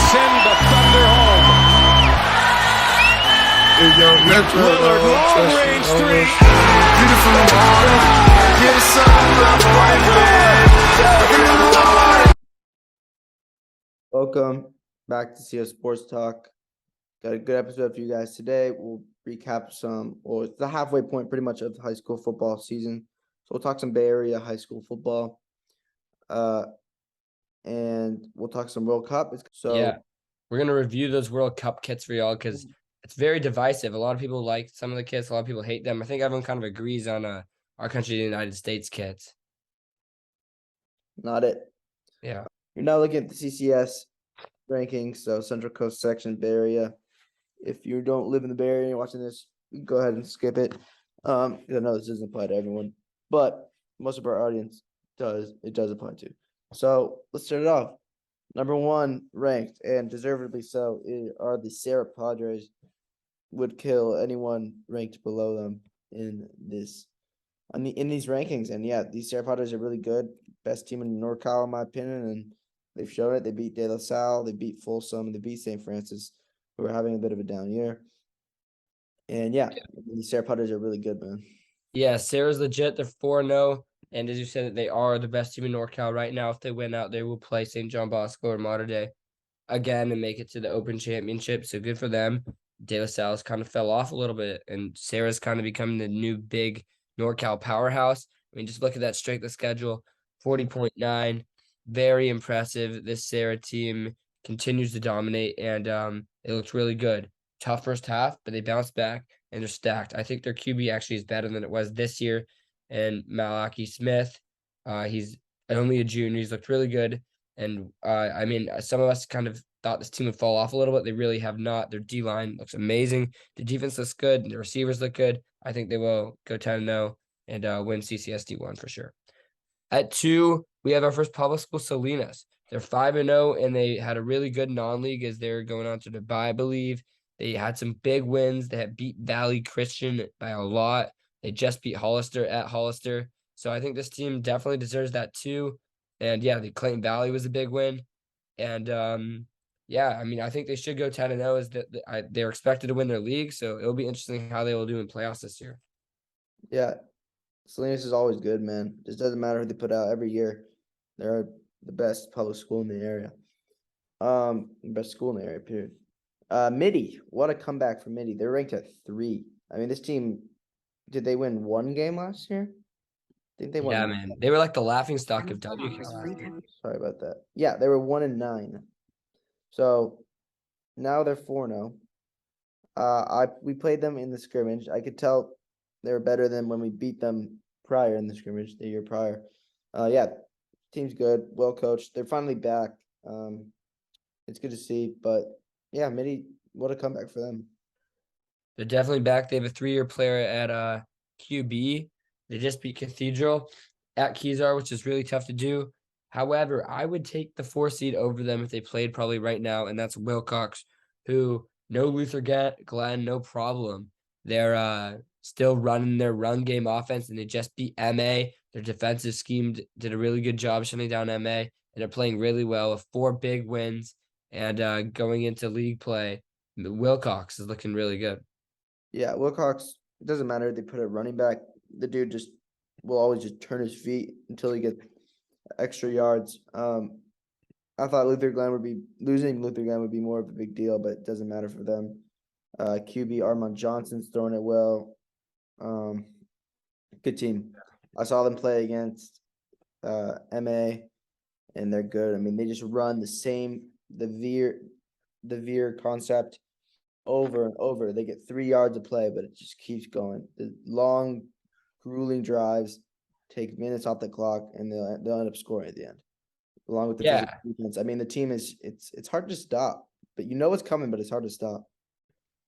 send the thunder home. Lillard, long range three. Beautiful morning. Get the sun up, Welcome back to CO Sports Talk. Got a good episode for you guys today. We'll recap it's the halfway point pretty much of high school football season. So we'll talk some Bay Area high school football. And we'll talk some World Cup. We're going to review those World Cup kits for y'all because it's very divisive. A lot of people like some of the kits. A lot of people hate them. I think everyone kind of agrees on our country, the United States kits. Not it. Yeah. You're now looking at the CCS rankings, so Central Coast section, Bay Area. If you don't live in the Bay Area and you're watching this, go ahead and skip it. I know this doesn't apply to everyone, but most of our audience does. It does apply to. So let's start it off. Number one ranked, and deservedly so, are the Sarah Padres. Would kill anyone ranked below them in these rankings. And yeah, these Sarah Padres are really good. Best team in NorCal, in my opinion, and they've shown it. They beat De La Salle, they beat Folsom, they beat St. Francis, who are having a bit of a down year. And yeah, these Sarah Padres are really good, man. Yeah, Sarah's legit. They're 4-0. And as you said, they are the best team in NorCal right now. If they win out, they will play St. John Bosco or Mater Dei again and make it to the Open Championship. So good for them. De La Salle's kind of fell off a little bit, and Sarah's kind of becoming the new big NorCal powerhouse. I mean, just look at that strength of schedule, 40.9. Very impressive. This Sarah team continues to dominate, and it looks really good. Tough first half, but they bounced back, and they're stacked. I think their QB actually is better than it was this year. And Malachi Smith, he's only a junior. He's looked really good. And, I mean, some of us kind of thought this team would fall off a little bit. They really have not. Their D-line looks amazing. The defense looks good. The receivers look good. I think they will go 10-0 and win CCS D1 for sure. At 2, we have our first public school, Salinas. They're 5-0, and they had a really good non-league as they're going on to Dubai, I believe. They had some big wins. They had beat Valley Christian by a lot. They just beat Hollister at Hollister. So I think this team definitely deserves that too. And yeah, the Clayton Valley was a big win. And I mean, I think they should go 10-0 as they're expected to win their league. So it'll be interesting how they will do in playoffs this year. Yeah. Salinas is always good, man. Just doesn't matter who they put out every year. They're the best public school in the area. Best school in the area, period. Midi, what a comeback for Midi. They're ranked at 3. I mean, this team, did they win one game last year? I think they won. Yeah, man. They were like the laughingstock of WCAL. Sorry about that. Yeah, they were 1-9. So now they're 4-0. We played them in the scrimmage. I could tell they were better than when we beat them prior in the scrimmage the year prior. Team's good, well coached. They're finally back. It's good to see, but yeah, Midi, what a comeback for them. They're definitely back. They have a 3-year player at QB. They just beat Cathedral at Kezar, which is really tough to do. However, I would take the 4 seed over them if they played probably right now, and that's Wilcox, who no Luther Glenn, no problem. They're still running their run game offense, and they just beat MA. Their defensive scheme did a really good job shutting down MA, and they're playing really well with 4 big wins. And going into league play, Wilcox is looking really good. Yeah, Wilcox, it doesn't matter if they put a running back. The dude just will always just turn his feet until he gets extra yards. I thought losing Luther Glenn would be more of a big deal, but it doesn't matter for them. QB Armand Johnson's throwing it well. Good team. I saw them play against MA, and they're good. I mean, they just run the veer concept over and over. They get 3 yards of play, but it just keeps going. The long, grueling drives take minutes off the clock, and they'll end up scoring at the end, along with the physical defense. I mean, the team it's hard to stop, but you know what's coming, but it's hard to stop.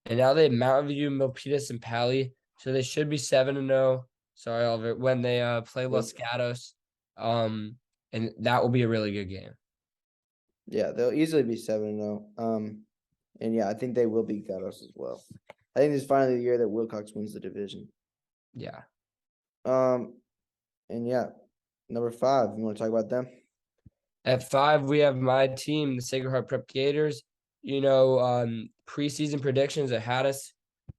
And now they have Mountain View, Milpitas, and Pali, so they should be 7-0. Sorry, Oliver, when they play Los Gatos, and that will be a really good game. Yeah, they'll easily be 7-0. And yeah, I think they will beat Gatos as well. I think this is finally the year that Wilcox wins the division. Yeah. And yeah, number 5, you want to talk about them? At 5, we have my team, the Sacred Heart Prep Gators. preseason predictions that had us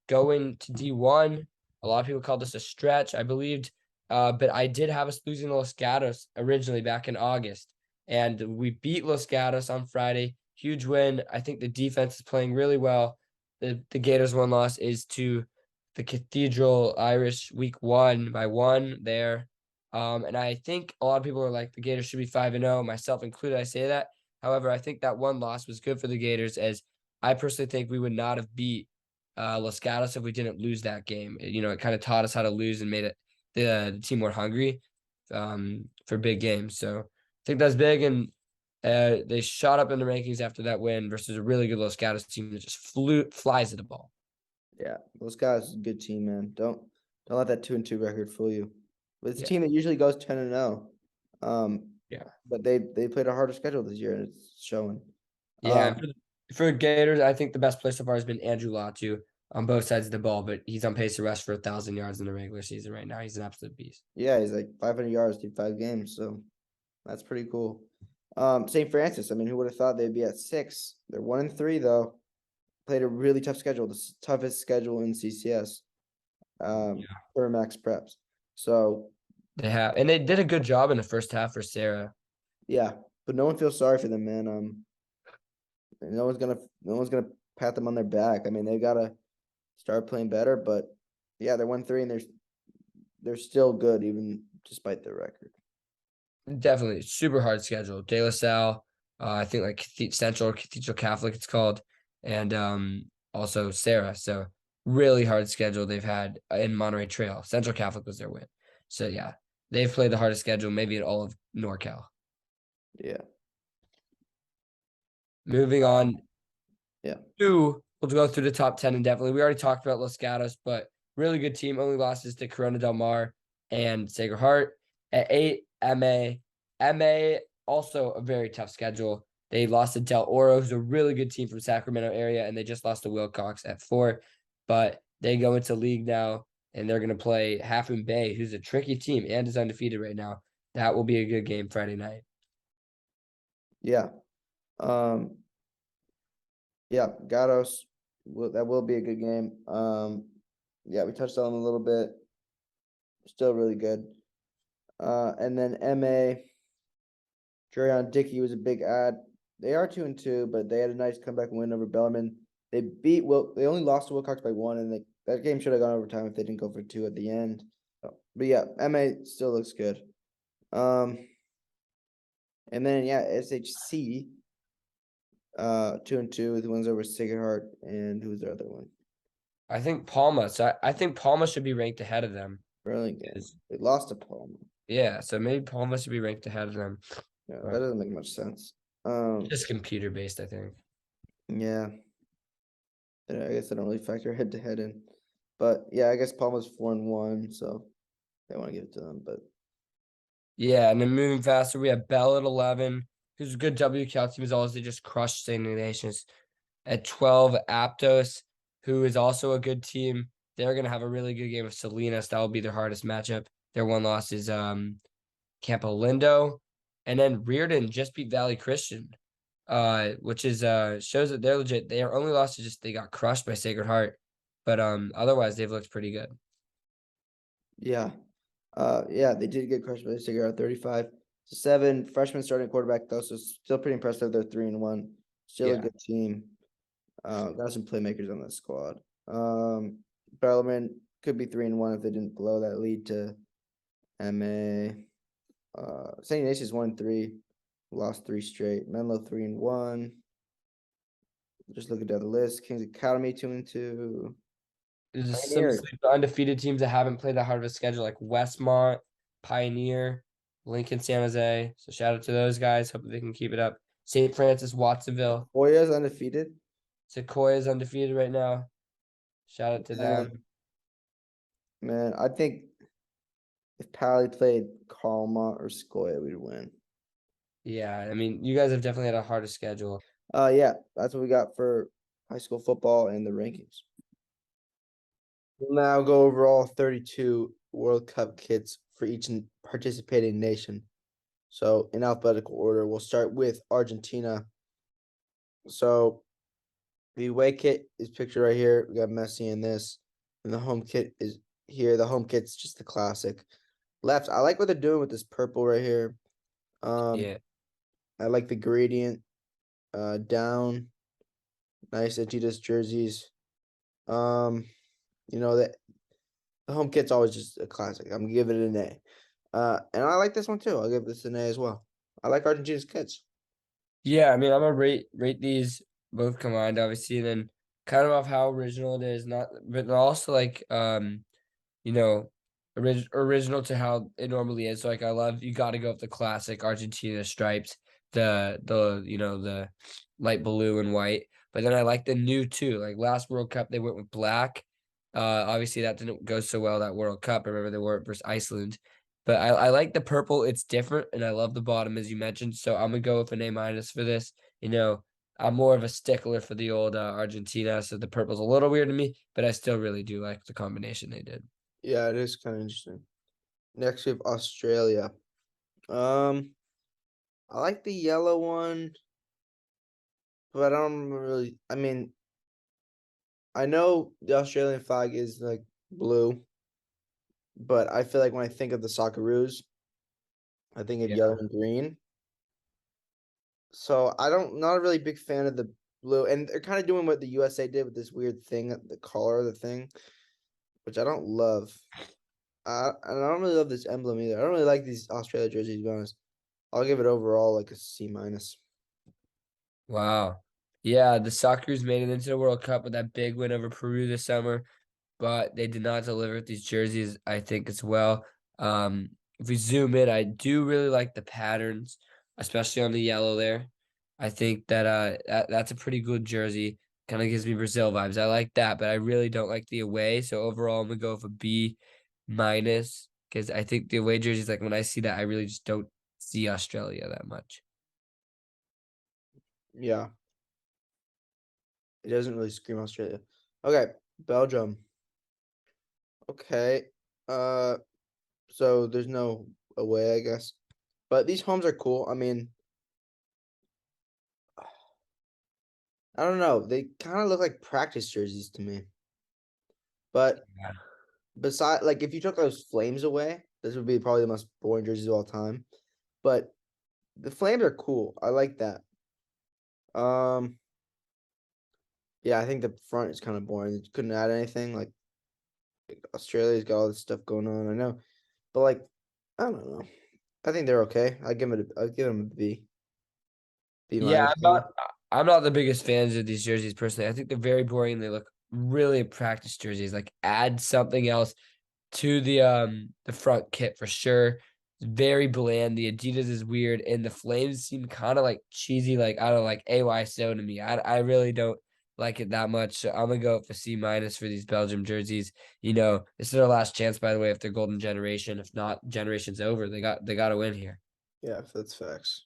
going to D1. A lot of people called this a stretch, I believed. But I did have us losing to Los Gatos originally back in August. And we beat Los Gatos on Friday. Huge win. I think the defense is playing really well. The Gators' one loss is to the Cathedral Irish week 1 by 1 there. And I think a lot of people are like the Gators should be 5-0, myself included. I say that. However, I think that one loss was good for the Gators, as I personally think we would not have beat Los Gatos if we didn't lose that game. It kind of taught us how to lose and made it the team more hungry for big games. So I think that's big, and they shot up in the rankings after that win versus a really good Los Gatos team that just flies at the ball. Yeah, those guys is a good team, man. Don't let that 2-2 record fool you. But it's a Yeah. team that usually goes 10-0. Yeah. But they played a harder schedule this year, and it's showing. Yeah, and for Gators, I think the best play so far has been Andrew Latu on both sides of the ball, but he's on pace to rush for 1,000 yards in the regular season right now. He's an absolute beast. Yeah, he's like 500 yards through 5 games, so that's pretty cool. St. Francis, I mean, who would have thought they'd be at 6? They're 1-3 though. Played a really tough schedule, the toughest schedule in CCS. For Max Preps. So And they did a good job in the first half for Sarah. yeah, but no one feels sorry for them, man. No one's gonna pat them on their back. I mean, they gotta start playing better, but yeah, they're 1-3 and they're still good even despite their record. Definitely super hard schedule. De La Salle, I think like Central Cathedral Catholic it's called, and also Sarah. So really hard schedule they've had in Monterey Trail. Central Catholic was their win. So yeah, they've played the hardest schedule maybe in all of NorCal. Yeah. Moving on. Yeah. We'll go through the top 10 indefinitely. We already talked about Los Gatos, but really good team. Only losses to Corona Del Mar and Sacred Heart. At 8, MA. MA, also a very tough schedule. They lost to Del Oro, who's a really good team from Sacramento area, and they just lost to Wilcox at 4. But they go into league now, and they're going to play Half Moon Bay, who's a tricky team and is undefeated right now. That will be a good game Friday night. Yeah. Yeah, Gatos, that will be a good game. Yeah, we touched on them a little bit. Still really good. And then MA, Jurion Dickey was a big ad. They are 2-2, but they had a nice comeback win over Bellarmine. They only lost to Wilcox by 1, and that game should have gone overtime if they didn't go for 2 at the end. But yeah, MA still looks good. And then yeah, SHC, 2-2 with wins over Sacred Heart, and who's the other one? I think Palma. So I think Palma should be ranked ahead of them. Burlington. They lost to Palma. Yeah, so maybe Palma should be ranked ahead of them. Yeah, that doesn't make much sense. Just computer based, I think. Yeah. I guess I don't really factor head to head in. But yeah, I guess Palma's 4-1, so I want to give it to them. But yeah, and then moving faster, we have Bell at 11, who's a good WCal team as always. They just crushed St. Ignatius. At 12, Aptos, who is also a good team. They're gonna have a really good game of Salinas. That will be their hardest matchup. Their one loss is Campo Lindo. And then Reardon just beat Valley Christian, which is shows that they're legit. Their only loss is just they got crushed by Sacred Heart. But otherwise they've looked pretty good. yeah. Yeah, they did get crushed by Sacred Heart 35-7. Freshman starting quarterback though, so still pretty impressive. They're 3-1. Still a good team. Got some playmakers on that squad. Bellarmine could be 3-1 if they didn't blow that lead to MA. St. Ignatius 1-3, lost 3 straight. Menlo 3-1. Just looking down the list. Kings Academy 2-2. There's just Pioneer. some undefeated teams that haven't played that hard of a schedule, like Westmont, Pioneer, Lincoln, San Jose. So shout out to those guys. Hope they can keep it up. St. Francis, Watsonville. Hoya's undefeated. Sequoia is undefeated right now. Shout out to them. Man, I think if Pally played Calma or Sequoia, we'd win. Yeah, I mean, you guys have definitely had a harder schedule. Yeah, that's what we got for high school football and the rankings. We'll now go over all 32 World Cup kits for each participating nation. So in alphabetical order, we'll start with Argentina. So The away kit is pictured right here. We got Messi in this, and the home kit is here. The home kit's just the classic. Left, I like what they're doing with this purple right here. Yeah. I like the gradient. Down, nice Adidas jerseys. You know that the home kit's always just a classic. I'm gonna give it an A. And I like this one too. I'll give this an A as well. I like Argentina's kits. Yeah, I mean, I'm gonna rate these both combined, obviously, and then kind of off how original it is, not, but also like you know, original to how it normally is. So like, I love you got to go with the classic Argentina stripes, the light blue and white. But then I like the new too. Like last World Cup, they went with black. Obviously that didn't go so well that World Cup. I remember they wore it versus Iceland. But I like the purple. It's different, and I love the bottom as you mentioned. So I'm gonna go with an A- for this. I'm more of a stickler for the old Argentina, so the purple's a little weird to me, but I still really do like the combination they did. Yeah, it is kind of interesting. Next we have Australia. I like the yellow one, but I don't really. I mean, I know the Australian flag is like blue, but I feel like when I think of the Socceroos, I think of Yeah. yellow and green. So I don't not a really big fan of the blue, and they're kind of doing what the USA did with this weird thing, the collar of the thing, which I don't love. And I don't really love this emblem either. I don't really like these Australia jerseys, to be honest. I'll give it overall like a C minus. Wow. Yeah, the Socceroos made it into the World Cup with that big win over Peru this summer, but they did not deliver with these jerseys, I think, as well. If we zoom in, I do really like the patterns, especially on the yellow there. I think that that's a pretty good jersey. Kind of gives me Brazil vibes. I like that, but I really don't like the away. So overall, I'm gonna go with a B minus because I think the away jerseys, like when I see that, I really just don't see Australia that much. Yeah, it doesn't really scream Australia. Okay, Belgium. Okay. Uh, so there's no away, I guess. But these homes are cool. I mean, I don't know. They kind of look like practice jerseys to me. But Yeah. beside, like, if you took those flames away, this would be probably the most boring jerseys of all time. But the flames are cool. I like that. Um, yeah, I think the front is kind of boring. You couldn't add anything. Like Australia's got all this stuff going on. I know, but like, I don't know. I think they're okay. I'll give them a B. B Yeah, minus I'm maybe. not I'm not the biggest fans of these jerseys personally. I think they're very boring. They look really practice jerseys. Like add something else to the front kit for sure. It's very bland. The Adidas is weird, and the flames seem kind of like cheesy, like I don't know, like AY so to me. I really don't like it that much. So I'm gonna go for C minus for these Belgium jerseys. This is their last chance, by the way, if they're golden generation. If not, generation's over. They got to win here. Yeah, that's facts.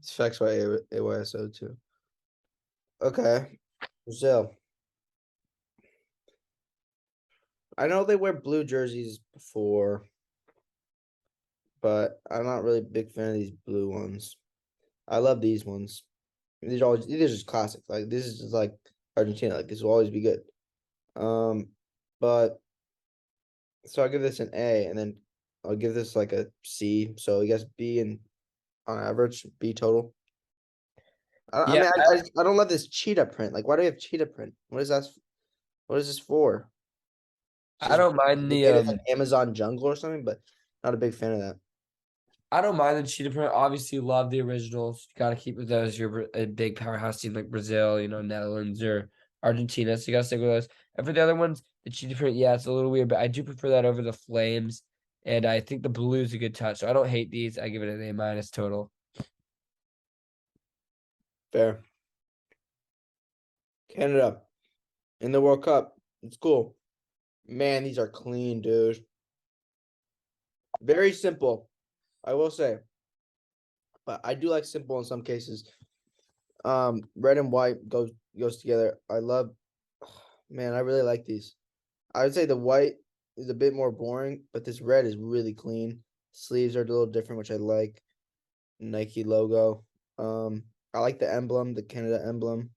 It's facts by AYSO too. Okay, Brazil. I know they wear blue jerseys before, but I'm not really a big fan of these blue ones. I love these ones. These are just classic. Like this is just like Argentina. Like this will always be good. Um, but so I'll give this an A, and then I'll give this like a C. So I guess B and on average, B total. I Yeah, mean, I don't love this cheetah print. Like, why do we have cheetah print? What is that? What is this for? It's I just don't mind they the made it like Amazon jungle or something, but not a big fan of that. I don't mind the cheetah print. Obviously, love the originals. You got to keep with those. You're a big powerhouse team like Brazil, Netherlands or Argentina. So you got to stick with those. And for the other ones, the cheetah print, yeah, it's a little weird, but I do prefer that over the flames. And I think the blue is a good touch. So I don't hate these. I give it an A minus total. Fair. Canada in the World Cup. It's cool. Man, these are clean, dude. Very simple, I will say. But I do like simple in some cases. Red and white goes together. I love man, I really like these. I would say the white is a bit more boring, but this red is really clean. Sleeves are a little different, which I like. Nike logo. I like the emblem, the Canada emblem.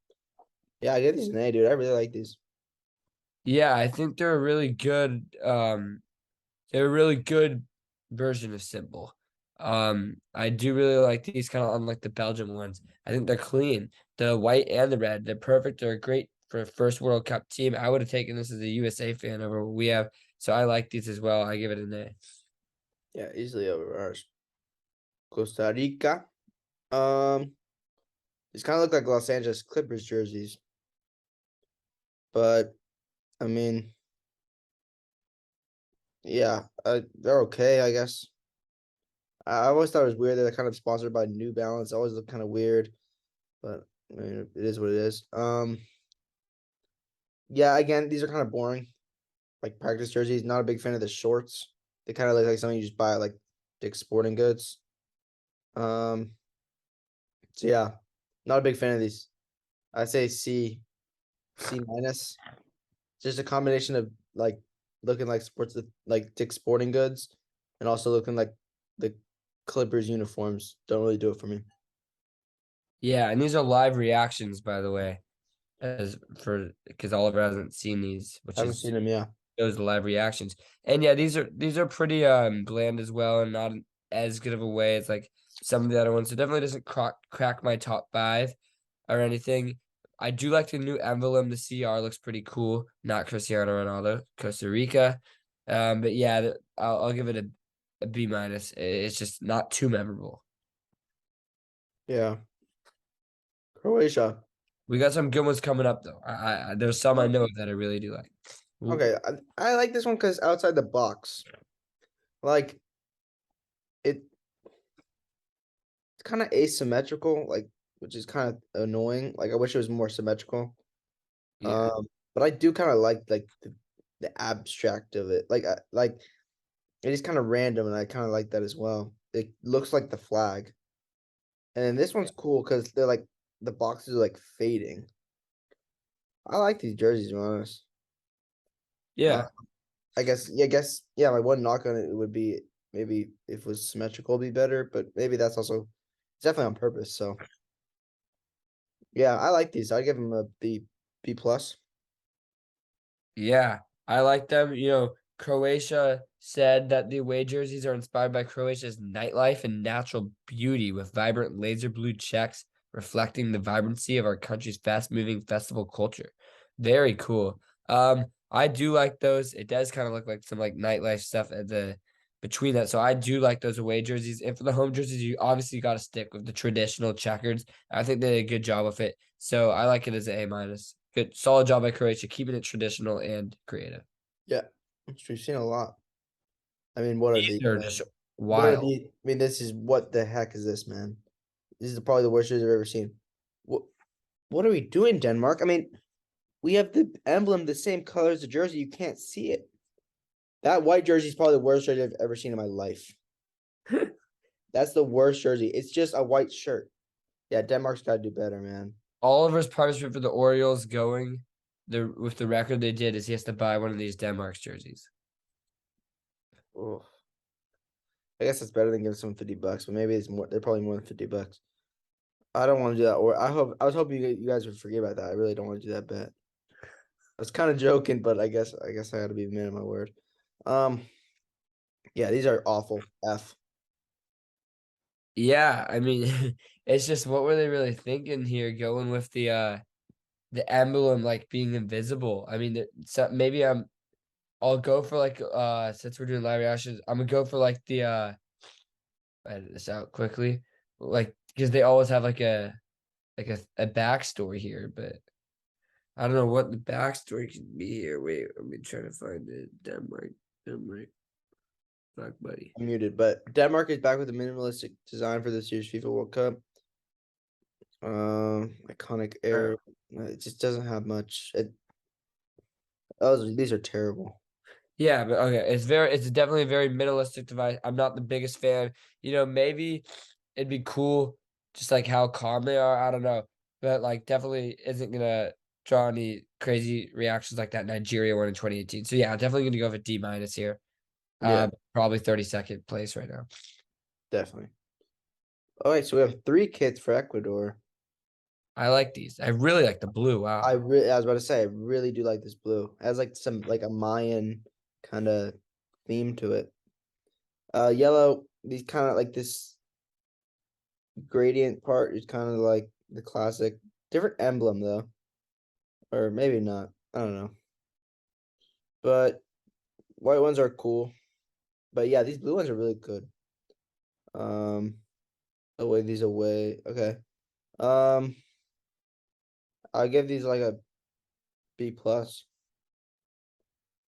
Yeah, I get these an A, dude. I really like these. Yeah, I think they're a really good they're a really good version of simple. I do really like these kind of unlike the Belgium ones. I think they're clean. The white and the red, they're perfect. They're great for a first World Cup team. I would have taken this as a USA fan over what we have. So I like these as well. I give it an A. Yeah, easily over ours. Costa Rica. Um, these kind of look like Los Angeles Clippers jerseys, but I mean, yeah, they're okay, I guess. I always thought it was weird that they're kind of sponsored by New Balance. It always looked kind of weird, but I mean, it is what it is. Yeah, again, these are kind of boring, like practice jerseys. Not a big fan of the shorts. They kind of look like something you just buy at, like Dick's Sporting Goods. Um, so yeah, not a big fan of these. I say C minus. Just a combination of like looking like like Dick's Sporting Goods, and also looking like the Clippers uniforms. Don't really do it for me. Yeah, and these are live reactions, by the way, as for because Oliver hasn't seen these, which Haven't seen is them, yeah. those live reactions. And yeah, these are pretty bland as well, and not as good of a way as like some of the other ones. So definitely doesn't crack my top five or anything. I do like the new emblem. The CR looks pretty cool. Not Cristiano Ronaldo, Costa Rica. But yeah, I'll give it a B minus. It's just not too memorable. Yeah. Croatia. We got some good ones coming up though. There's some I know that I really do like. Okay, I like this one because outside the box, like it, it's kind of asymmetrical, like which is kind of annoying. Like I wish it was more symmetrical. Yeah. But I do kind of like the abstract of it. Like it is kind of random, and I kind of like that as well. It looks like the flag, and then this one's cool because they're like the boxes are like fading. I like these jerseys, to be honest. Uh, Yeah. I guess, my one knock on it would be maybe if it was symmetrical, it'd be better, but maybe that's also it's definitely on purpose. So yeah, I like these. I give them a B plus. Yeah, I like them. Croatia said that the away jerseys are inspired by Croatia's nightlife and natural beauty with vibrant laser blue checks reflecting the vibrancy of our country's fast-moving festival culture. Very cool. I do like those. It does kind of look like some like nightlife stuff at the between that. So I do like those away jerseys. And for the home jerseys, you obviously got to stick with the traditional checkers. I think they did a good job with it. So I like it as an A minus. Good, solid job by Croatia, keeping it traditional and creative. Yeah, which we've seen a lot. I mean, what are the They're just what are wild. the? I mean, this is what the heck is this, man? This is probably the worst jersey I've ever seen. What are we doing, Denmark? I mean, we have the emblem the same color as the jersey. You can't see it. That white jersey is probably the worst jersey I've ever seen in my life. That's the worst jersey. It's just a white shirt. Yeah, Denmark's got to do better, man. Oliver's punishment for the Orioles going with the record they did is he has to buy one of these Denmark's jerseys. Oh, I guess it's better than giving someone $50, but maybe it's more. They're probably more than $50. I don't want to do that. Or I was hoping you guys would forget about that. I really don't want to do that bet. I was kind of joking, but I guess I got to be a man of my word. Um, yeah, these are awful. F. Yeah, I mean, it's just what were they really thinking here, going with the emblem like being invisible. I mean, so maybe I'll go for like since we're doing live reactions, I'm gonna go for like the edit this out quickly, like because they always have like a backstory here, but I don't know what the backstory can be here. Wait, let me try to find it. Denmark, fuck buddy. I'm muted, but Denmark is back with a minimalistic design for this year's FIFA World Cup. Iconic air. It just doesn't have much. These are terrible. Yeah, but okay, it's definitely a very minimalistic device. I'm not the biggest fan. Maybe it'd be cool, just like how calm they are. I don't know, but like definitely isn't gonna draw any crazy reactions like that Nigeria one in 2018. So yeah, definitely gonna go for D minus here. Yeah, Probably 32nd place right now. definitely. All right, so we have 3 kits for Ecuador. I like these. I really like the blue. Wow. I was about to say, I really do like this blue. It has like some like a Mayan kind of theme to it. Yellow, these kind of like this gradient part is kind of like the classic. Different emblem though. Or maybe not. I don't know. But white ones are cool. But yeah, these blue ones are really good. Away these away. Okay. Um, I'll give these like a B plus.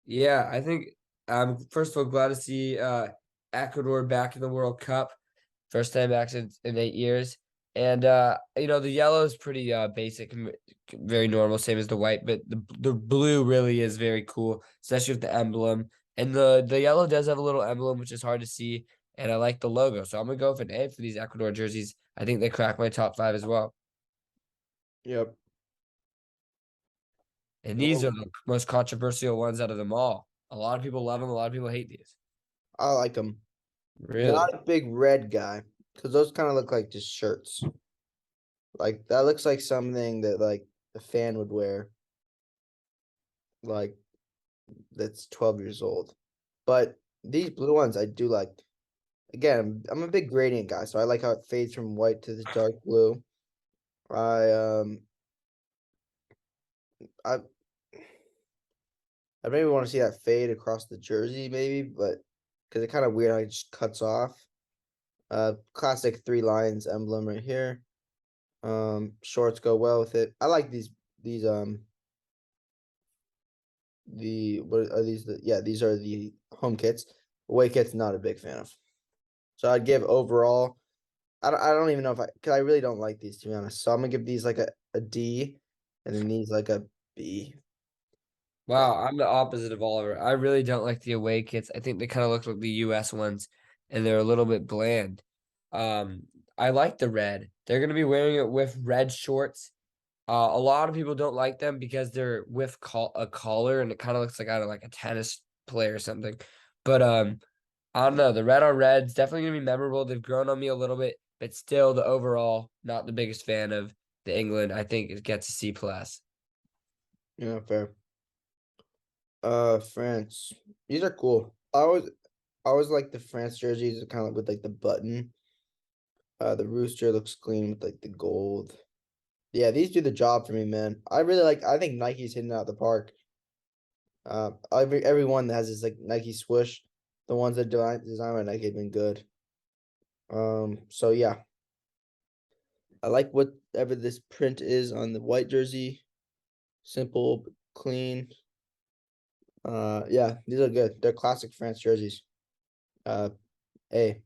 Yeah, I think I'm first of all glad to see Ecuador back in the World Cup. First time back in 8 years. And the yellow is pretty basic and very normal, same as the white, but the blue really is very cool, especially with the emblem. And the yellow does have a little emblem, which is hard to see, and I like the logo. So I'm gonna go with an A for these Ecuador jerseys. I think they crack my top 5 as well. Yep. And these are the most controversial ones out of them all. A lot of people love them, a lot of people hate these. I like them. Really? Not a big red guy, because those kind of look like just shirts. Like that looks like something that like a fan would wear. Like that's 12 years old. But these blue ones I do like. Again, I'm a big gradient guy, so I like how it fades from white to the dark blue. I I I maybe want to see that fade across the jersey, maybe, but because it's kind of weird how it just cuts off. Classic 3 lines emblem right here. Shorts go well with it. I like these what are these? Yeah, these are the home kits. Away kits, not a big fan of. So I'd give overall. I don't even know if because I really don't like these, to be honest. So I'm gonna give these like a D, and then these like a B. Wow, I'm the opposite of Oliver. I really don't like the away kits. I think they kind of look like the US ones and they're a little bit bland. Um, I like the red. They're gonna be wearing it with red shorts. A lot of people don't like them because they're with a collar and it kind of looks like I don't know, like a tennis player or something. But I don't know. The red on red's definitely gonna be memorable. They've grown on me a little bit, but still the overall, not the biggest fan of the England. I think it gets a C plus. Yeah, fair. France. These are cool. I always like the France jerseys, kind of with like the button. The rooster looks clean with like the gold. Yeah, these do the job for me, man. I think Nike's hitting out the park. Everyone that has this like Nike swoosh, the ones that design by Nike have been good. So yeah, I like whatever this print is on the white jersey. Simple, but clean. Yeah, these are good. They're classic France jerseys. Uh, A.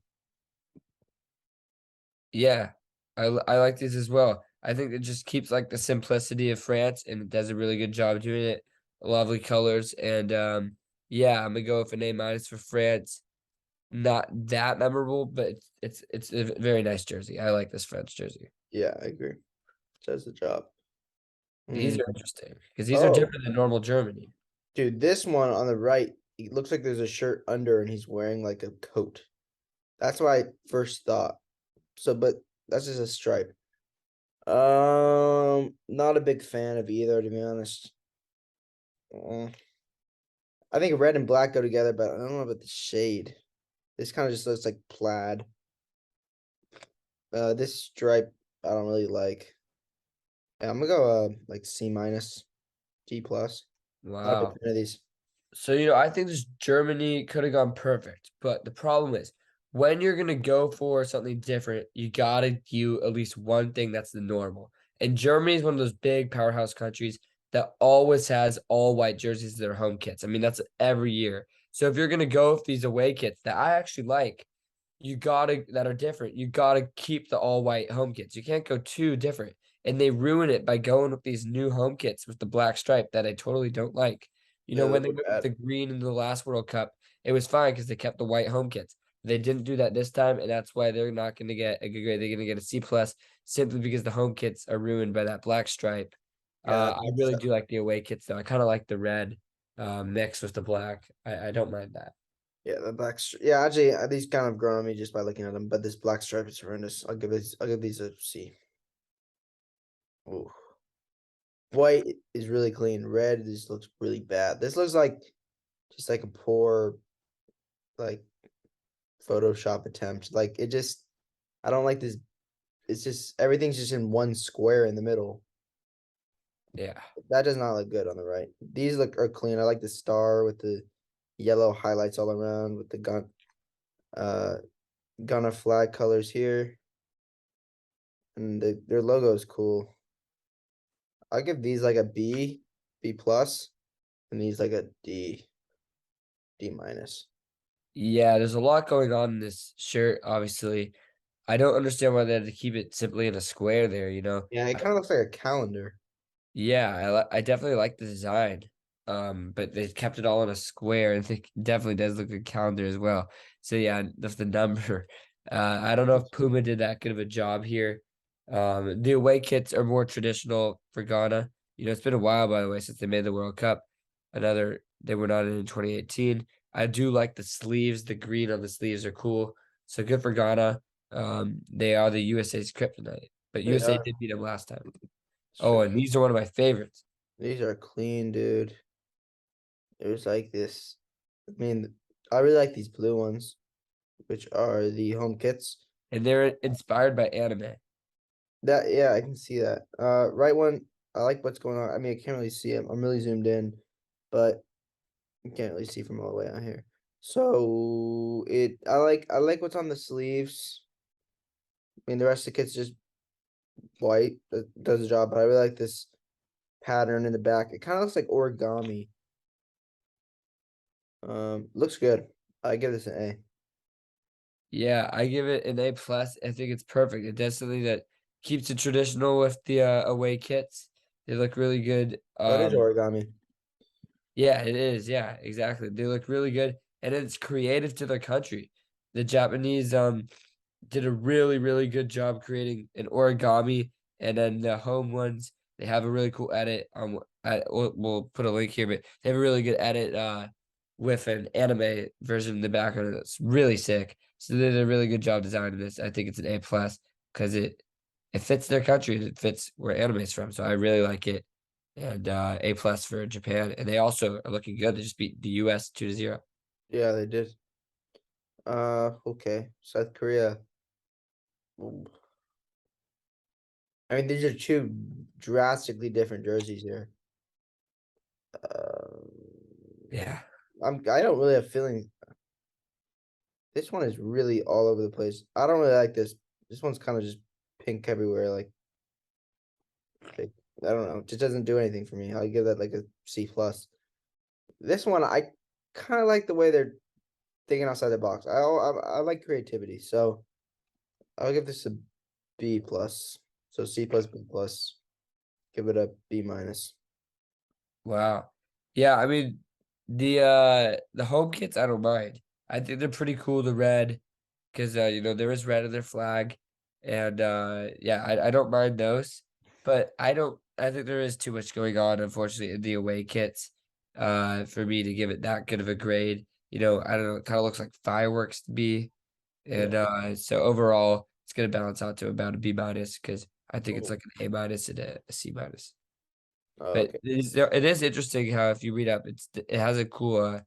Yeah, I like these as well. I think it just keeps like the simplicity of France and it does a really good job doing it. Lovely colors and yeah, I'm gonna go with an A minus for France. Not that memorable, but it's a very nice jersey. I like this French jersey. Yeah, I agree. Does the job. These Mm. are interesting because these are Oh, different than normal Germany. dude, this one on the right, it looks like there's a shirt under and he's wearing like a coat. That's what I first thought. So, but that's just a stripe. Not a big fan of either, to be honest. Uh, I think red and black go together, but I don't know about the shade. This kind of just looks like plaid. This stripe I don't really like. Yeah, I'm gonna go like C minus, D plus. Not a big Wow. fan of these. So, I think this Germany could have gone perfect, but the problem is when you're gonna go for something different, you gotta do at least one thing that's the normal. And Germany is one of those big powerhouse countries that always has all white jerseys as their home kits. I mean, that's every year. So if you're gonna go with these away kits that I actually like, that are different. You gotta keep the all white home kits. You can't go too different. And they ruin it by going with these new home kits with the black stripe that I totally don't like. Yeah, When those they are went with bad. the green in the last World Cup, it was fine because they kept the white home kits. They didn't do that this time, and that's why they're not going to get a good grade. They're going to get a C plus simply because the home kits are ruined by that black stripe. Yeah, that I black really stuff. do like the away kits though. I kind of like the red mix with the black. I don't mind that. Yeah, the black. Yeah, actually, these kind of grown on me just by looking at them. But this black stripe is horrendous. I'll give these a C. Ooh. White is really clean. Red just looks really bad. This looks like just like a poor like Photoshop attempt. Like it just I don't like this. It's just everything's just in one square in the middle. Yeah. That does not look good on the right. These look are clean. I like the star with the yellow highlights all around with the uh Ghana flag colors here. And their logo is cool. I'll give these like a B, B plus, and these like a D, D minus. Yeah, there's a lot going on in this shirt, obviously. I don't understand why they had to keep it simply in a square there, you know? Yeah, it kind of looks like a calendar. Yeah, I definitely like the design. But they kept it all in a square, and it definitely does look like a calendar as well. So yeah, that's the number. I don't know if Puma did that good of a job here. The away kits are more traditional for Ghana. You know, it's been a while, by the way, since they made the World Cup. They were not in 2018. I do like the sleeves. The green on the sleeves are cool. So good for Ghana. They are the USA's kryptonite, but They USA are. did beat them last time. Oh, Sure. and these are one of my favorites. These are clean, dude. There's like this. I mean, I really like these blue ones, which are the home kits. And they're inspired by anime. That yeah, I can see that. Right one, I like what's going on. I mean, I can't really see it. I'm really zoomed in, but you can't really see from all the way out here. So I like what's on the sleeves. I mean, the rest of the kit's just white. That does the job, but I really like this pattern in the back. It kind of looks like origami. Looks good. I give this an A. Yeah, I give it an A plus. I think it's perfect. It does something that keeps it traditional with the away kits. They look really good. Oh, it is origami. Yeah, it is. Yeah, exactly. They look really good, and it's creative to their country. The Japanese did a really, really good job creating an origami, and then the home ones, they have a really cool edit. We'll put a link here, but they have a really good edit with an anime version in the background. That's really sick. So they did a really good job designing this. I think it's an A plus because it fits their country and it fits where anime is from. So I really like it. And A plus for Japan. And they also are looking good. They just beat the US 2-0. Yeah, they did. Okay. South Korea. Ooh. I mean, these are two drastically different jerseys here. Uh, Yeah. I don't really have feeling. This one is really all over the place. I don't really like this. This one's kind of just pink everywhere. Like, I don't know. It just doesn't do anything for me. I'll give that like a C plus. This one, I kind of like the way they're thinking outside the box. I like creativity, so I'll give this a B plus. So C plus B plus. Give it a B minus. Wow. Yeah, I mean the home kits I don't mind. I think they're pretty cool, the red, because you know, there is red in their flag. And yeah, I don't mind those. But I think there is too much going on, unfortunately, in the away kits for me to give it that good of a grade. You know, I don't know, it kind of looks like fireworks to me. Yeah. And so overall it's gonna balance out to about a B minus because I think it's Oh, like an A minus and a C minus. But okay. it is interesting how if you read up, it has a cool Yeah.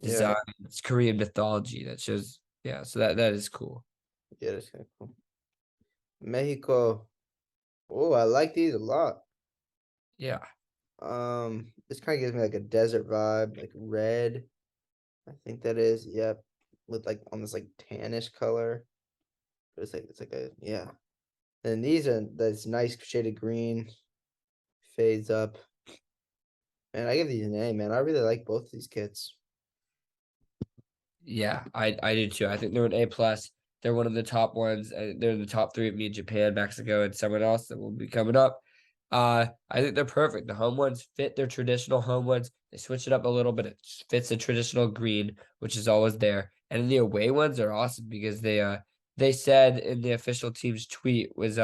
design. It's Korean mythology that shows. Yeah, so that is cool. Yeah, that's kind of cool. Mexico. Oh, I like these a lot. Yeah, This kind of gives me like a desert vibe, like red. I think that is, yep, with like almost like tannish color. But it's like a yeah. And these are this nice shaded green, fades up. And I give these an A, man. I really like both of these kits. yeah, I do too. I think they're an A plus. They're one of the top ones. They're in the top three of me, Japan, Mexico, and someone else that will be coming up. I think they're perfect. The home ones fit their traditional home ones. They switch it up a little bit. It fits the traditional green, which is always there. And then the away ones are awesome because they said in the official team's tweet was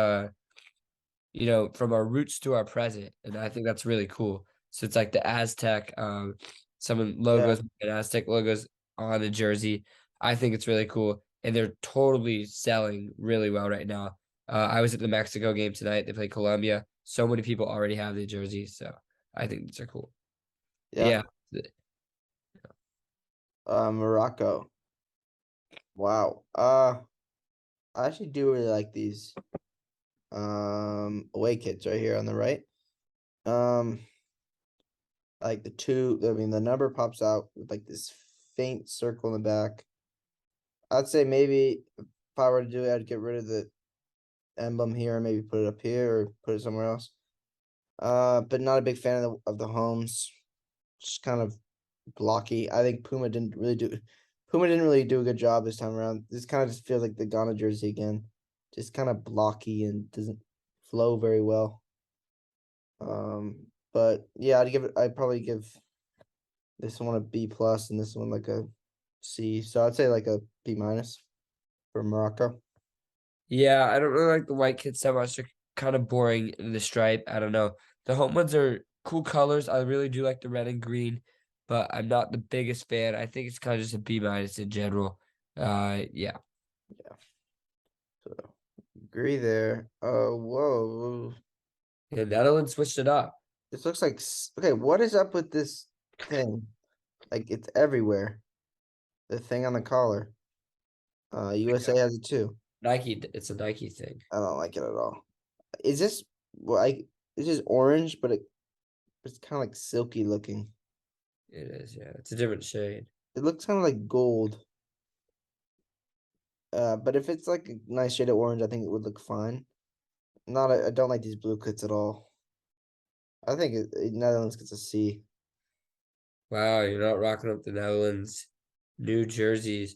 you know, from our roots to our present. And I think that's really cool. So it's like the Aztec, some Yeah. logos and Aztec logos on the jersey. I think it's really cool. And they're totally selling really well right now. I was at the Mexico game tonight. They played Colombia. so many people already have the jerseys, so I think these are cool. Yeah. Yeah. Morocco. Wow. I actually do really like these away kits right here on the right. Like the two, I mean the number pops out with like this faint circle in the back. I'd say maybe if I were to do it, I'd get rid of the emblem here, maybe put it up here or put it somewhere else. But not a big fan of the homes. Just kind of blocky. I think Puma didn't really do a good job this time around. This kind of just feels like the Ghana jersey again. Just kind of blocky and doesn't flow very well. But yeah, I'd probably give this one a B plus and this one like a C. So I'd say like a B minus for Morocco. Yeah, I don't really like the white kits that much. They're kind of boring in the stripe. I don't know. The home ones are cool colors. I really do like the red and green, but I'm not the biggest fan. I think it's kind of just a B minus in general. Yeah. So agree there. Whoa. The Netherlands switched it up. This looks like okay, what is up with this thing? Like it's everywhere. The thing on the collar. USA has it too. Nike, it's a Nike thing. I don't like it at all. Is this this is orange, but it's kind of like silky looking. It is, yeah. It's a different shade. It looks kind of like gold. But if it's like a nice shade of orange, I think it would look fine. I don't like these blue kits at all. I think Netherlands gets a C. Wow, you're not rocking up the Netherlands new jerseys.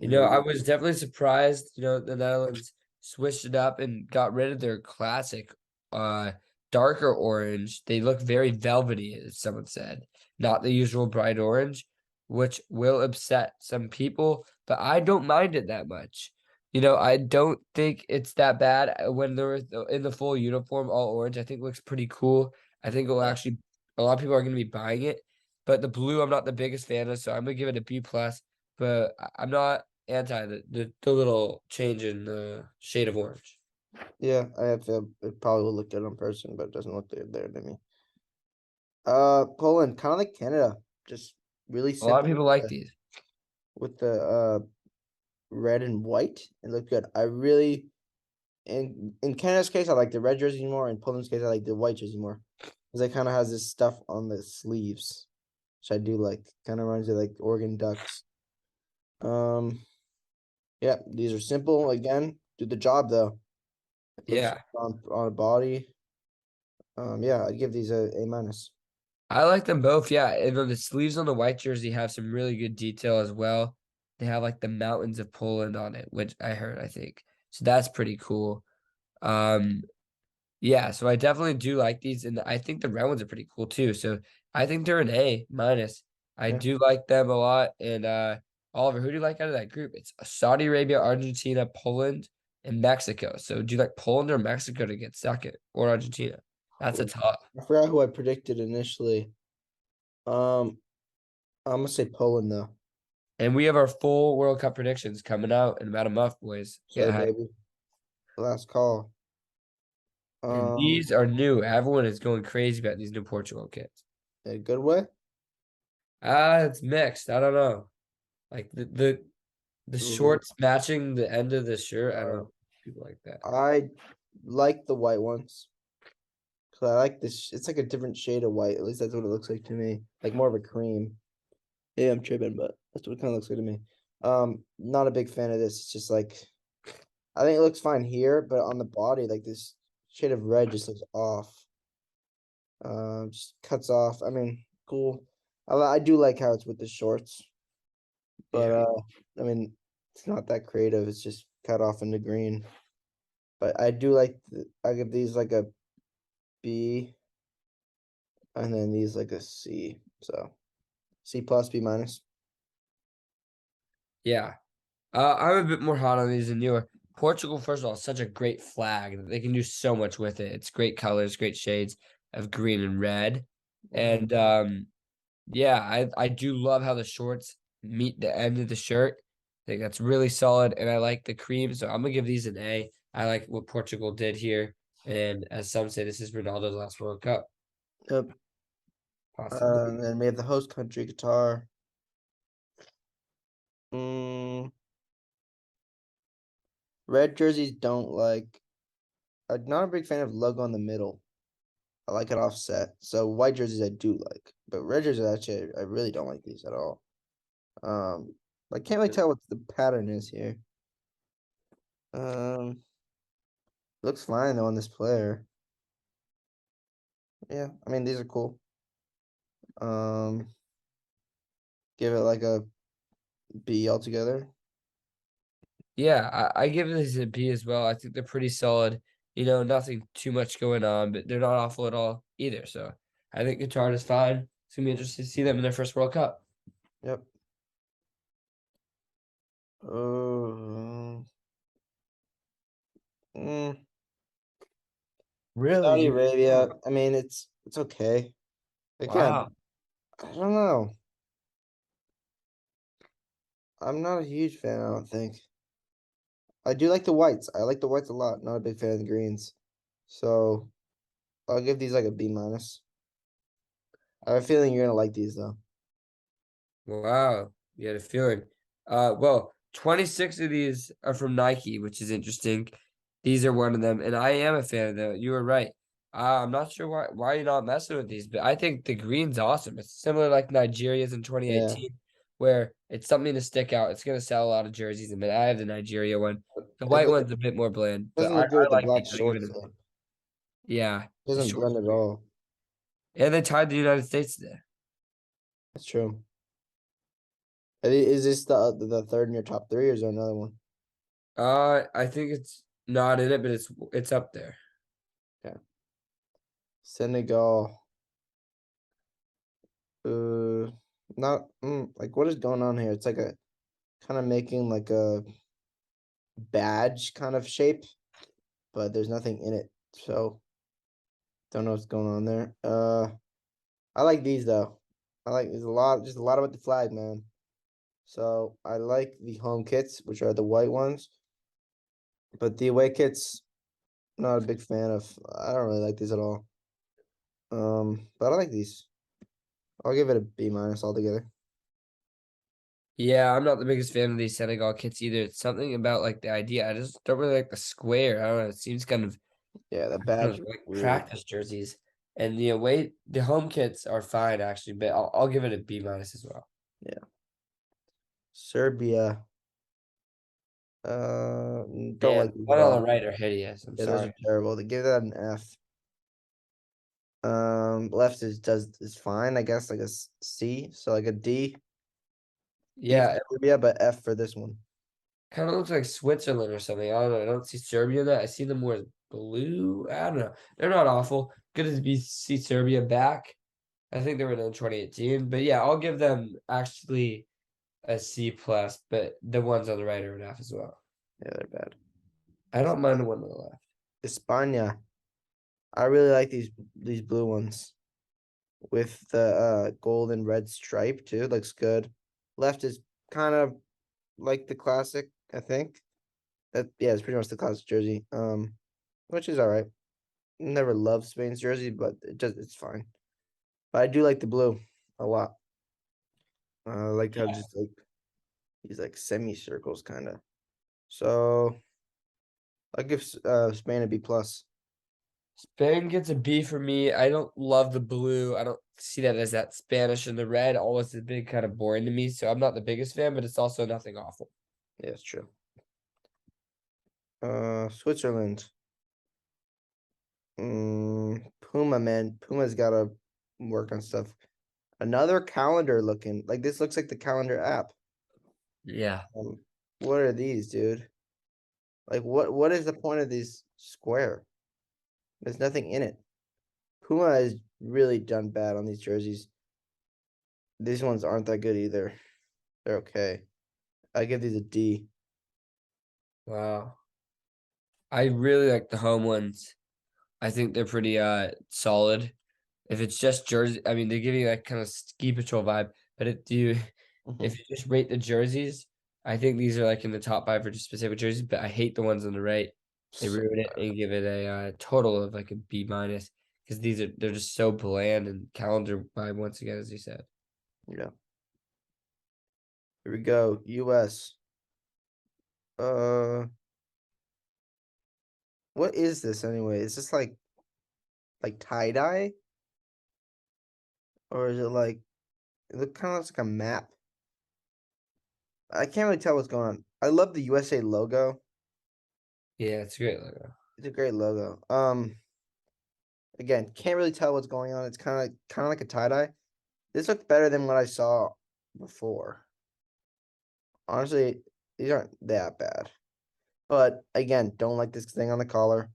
I was definitely surprised, the Netherlands switched it up and got rid of their classic darker orange. They look very velvety, as someone said, not the usual bright orange, which will upset some people, but I don't mind it that much. I don't think it's that bad when they're in the full uniform, all orange. I think it looks pretty cool. I think it'll actually, a lot of people are going to be buying it. But the blue, I'm not the biggest fan of, so I'm gonna give it a B plus. But I'm not anti the little change in the shade of orange. Yeah, it probably will look good on person, but it doesn't look good there to me. Poland, kind of like Canada, just really A lot of simple people like these. with the red and white. It looked good. I really in Canada's case, I like the red jersey more. In Poland's case, I like the white jersey more because it kind of has this stuff on the sleeves, which I do like. Kind of reminds me of like Oregon Ducks. Yeah, these are simple again. Do the job though. It looks Yeah, on a body. Yeah, I'd give these a minus. I like them both. Yeah, and then the sleeves on the white jersey have some really good detail as well. They have like the mountains of Poland on it, which I heard, I think. So that's pretty cool. Um, Yeah, so I definitely do like these, and I think the red ones are pretty cool too. So I think they're an A minus. I Yeah. do like them a lot. And Oliver, who do you like out of that group? It's Saudi Arabia, Argentina, Poland, and Mexico. So do you like Poland or Mexico to get second, or Argentina? That's a tough. I forgot who I predicted initially. I'm gonna say Poland though. And we have our full World Cup predictions coming out in about a month, boys. Say Get hyped. baby. Last call. And these are new. Everyone is going crazy about these new Portugal kits. In a good way. It's mixed. I don't know. Like the shorts matching the end of the shirt. I don't know if people like that. I like the white ones. Cause I like this. It's like a different shade of white. At least that's what it looks like to me. Like more of a cream. Yeah, I'm tripping, but that's what it kind of looks like to me. Not a big fan of this. It's just like I think it looks fine here, but on the body, like this shade of red just looks off. Just cuts off. I mean, cool. I do like how it's with the shorts, but I mean, it's not that creative. It's just cut off into green. But I do like. I give these like a B, and then these like a C. So C plus, B minus. Yeah. I'm a bit more hot on these than you are. Portugal, first of all, is such a great flag that they can do so much with it. It's great colors, great shades of green and red. And yeah, I do love how the shorts meet the end of the shirt. I think that's really solid, and I like the cream, so I'm gonna give these an A. I like what Portugal did here. And as some say, this is Ronaldo's last World Cup, Yep. possibly. And then we have the host country, Qatar. Mm, red jerseys don't like. I'm not a big fan of logo in the middle. I like it offset. So white jerseys I do like, but red jerseys actually I really don't like these at all. I can't really tell what the pattern is here. Looks fine though on this player. Yeah, I mean these are cool. Give it like a B altogether. Yeah, I give this a B as well. I think they're pretty solid. Nothing too much going on, but they're not awful at all either. So I think Qatar is fine. It's gonna be interesting to see them in their first World Cup. Yep. Uh, mm, Really? Saudi Arabia. I mean, it's okay. Again, Wow. I don't know. I'm not a huge fan. I don't think. I do like the whites. I like the whites a lot. Not a big fan of the greens. So I'll give these like a B minus. I have a feeling you're gonna like these though. Wow. You had a feeling. Well, 26 of these are from Nike, which is interesting. These are one of them, and I am a fan of them. You were right. I'm not sure why you're not messing with these, but I think the green's awesome. It's similar like Nigeria's in Yeah. 2018, where it's something to stick out. It's gonna sell a lot of jerseys. I mean, I have the Nigeria one. The It white one's a bit more bland, but doesn't I look good with the like black these. I give it shorts a though. yeah. The Doesn't shorts blend are at great. all. And they tied the United States today. That's true. Is this the third in your top three, or is there another one? I think it's not in it, but it's up there. Yeah. Senegal. Not like what is going on here? It's like a kind of making like a badge kind of shape, but there's nothing in it. So don't know what's going on there. I like these though. I like just a lot about the flag, man. So I like the home kits, which are the white ones, but the away kits, not a big fan of. I don't really like these at all. But I like these. I'll give it a B minus altogether. Yeah, I'm not the biggest fan of these Senegal kits either. It's something about like the idea. I just don't really like the square. I don't know. It seems Yeah, the kind badge of is like weird. practice jerseys. And the home kits are fine actually, but I'll give it a B minus as well. Yeah. Serbia. Don't Yeah, like these at one on the all. right are hideous. I'm Yeah, those are sorry. terrible. They give that an F. Left is fine, I guess, like a C, so like a D. D for Yeah, it Serbia, but F for this one. kind of looks like Switzerland or something. I don't know. I don't see Serbia in that. I see them more blue. I don't know. They're not awful. Good to see Serbia back. I think they were in 2018, but yeah, I'll give them actually a C plus, but the ones on the right are an F as well. Yeah, they're bad. I don't mind the one on the left. España. I really like these blue ones with the gold and red stripe too. Looks good. Left is kind of like the classic, I think. Yeah, it's pretty much the classic jersey. Which is all right. Never loved Spain's jersey, but it's fine. But I do like the blue a lot. I like how just like these like semicircles kind of. So I give Spain a B plus. Spain gets a B for me. I don't love the blue. I don't see that as that Spanish and the red. Always has been kind of boring to me, so I'm not the biggest fan, but it's also nothing awful. Yeah, it's true. Switzerland. Puma, man. Puma's gotta work on stuff. Another calendar looking like this looks like the calendar app. Yeah. What are these, dude? Like what is the point of these square? There's nothing in it. Puma has really done bad on these jerseys. These ones aren't that good either. They're okay. I give these a D. Wow. I really like the home ones. I think they're pretty solid. If it's just jersey, I mean they give you that kind of ski patrol vibe. But if you just rate the jerseys, I think these are like in the top five for just specific jerseys. But I hate the ones on the right. They So, ruin it and give it a total of like a B minus because they're just so bland and calendar by once again, as you said. yeah. Here we go. US. Uh, what is this anyway? Is this like tie dye, or is it like it kind of looks like a map? I can't really tell what's going on. I love the USA logo. Yeah, it's a great logo. It's a great logo. Again, can't really tell what's going on. It's kind of like a tie dye. This looks better than what I saw before. Honestly, these aren't that bad. But again, don't like this thing on the collar.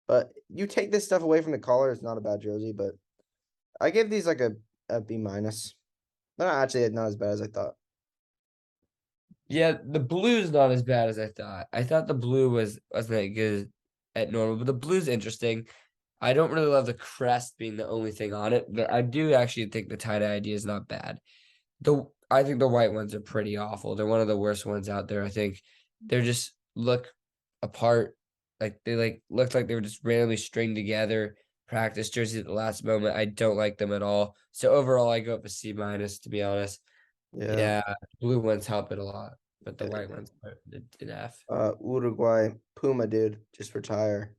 But you take this stuff away from the collar, it's not a bad jersey. But I give these like a B minus. They're not actually not as bad as I thought. Yeah, the blue's not as bad as I thought. I thought the blue wasn't that good at normal, but the blue's interesting. I don't really love the crest being the only thing on it, but I do actually think the tie-dye idea is not bad. I think the white ones are pretty awful. They're one of the worst ones out there. I think they're just look apart. Like they look like they were just randomly stringed together. Practice jerseys at the last moment. I don't like them at all. So overall, I go up a C minus to be honest. Yeah. Yeah, blue ones help it a lot, but the Yeah. white ones are an F. Uruguay Puma dude, just retire.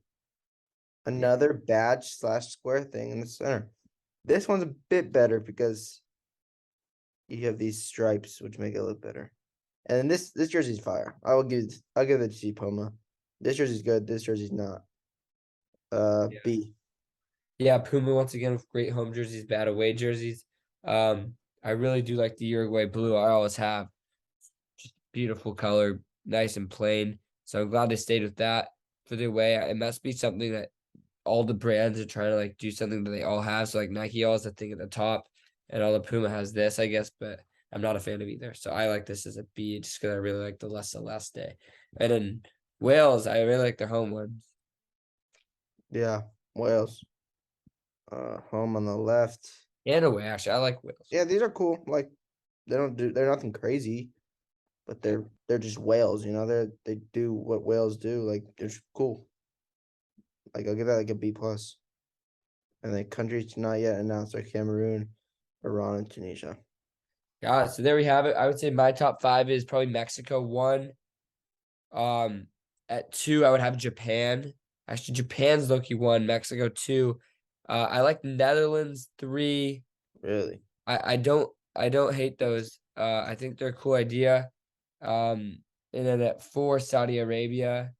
Another badge slash square thing in the center. This one's a bit better because you have these stripes which make it look better. And then this jersey's fire. I'll give it to Puma. This jersey's good. This jersey's not. Yeah. B. Yeah, Puma once again with great home jerseys, bad away jerseys. I really do like the Uruguay blue. I always have. Just beautiful color, nice and plain. So I'm glad they stayed with that for the away. It must be something that all the brands are trying to like do something that they all have. So like Nike always has the thing at the top, and all the Puma has this, I guess. But I'm not a fan of either. So I like this as a B just because I really like the less Celeste. And then Wales, I really like their home ones. Yeah. Wales. Home on the left. And away, actually. I like Wales. Yeah, these are cool. Like they're nothing crazy, but they're just whales, they do what whales do. Like they're just cool. Like I'll give that like a B plus. And the countries not yet announced are Cameroon, Iran, and Tunisia. Yeah, so there we have it. I would say my top five is probably Mexico one. At two, I would have Japan. Actually, Japan's Loki one, Mexico two. I like Netherlands three. Really? I don't hate those. I think they're a cool idea. And then at four, Saudi Arabia.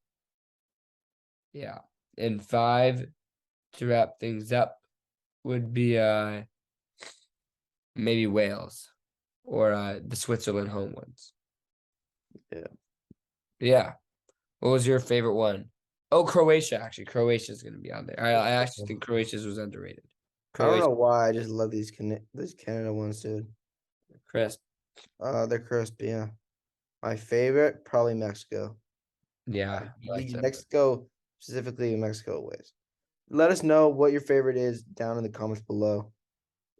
Yeah. And five, to wrap things up, would be maybe Wales or the Switzerland home ones. Yeah. Yeah. What was your favorite one? Oh, Croatia. Actually, Croatia's gonna be on there. I actually think Croatia's was underrated. I don't Croatia, know why. I just love these Canada ones, dude. crisp. They're crisp. Yeah. My favorite, probably Mexico. Yeah, I like These that. Mexico, specifically Mexico ways. Let us know what your favorite is down in the comments below.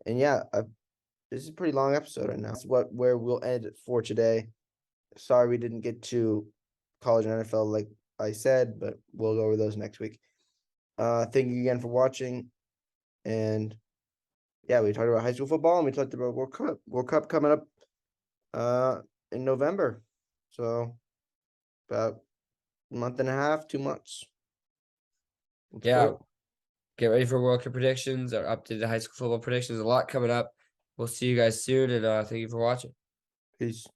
And yeah, this is a pretty long episode right now. It's where we'll end it for today. Sorry we didn't get to college and NFL like I said, but we'll go over those next week. Thank you again for watching. And yeah, we talked about high school football and we talked about World Cup. World Cup coming up in November. So about a month and a half, 2 months. Let's Yeah, go. get ready for World Cup predictions or updated high school football predictions. A lot coming up. We'll see you guys soon, and thank you for watching. Peace.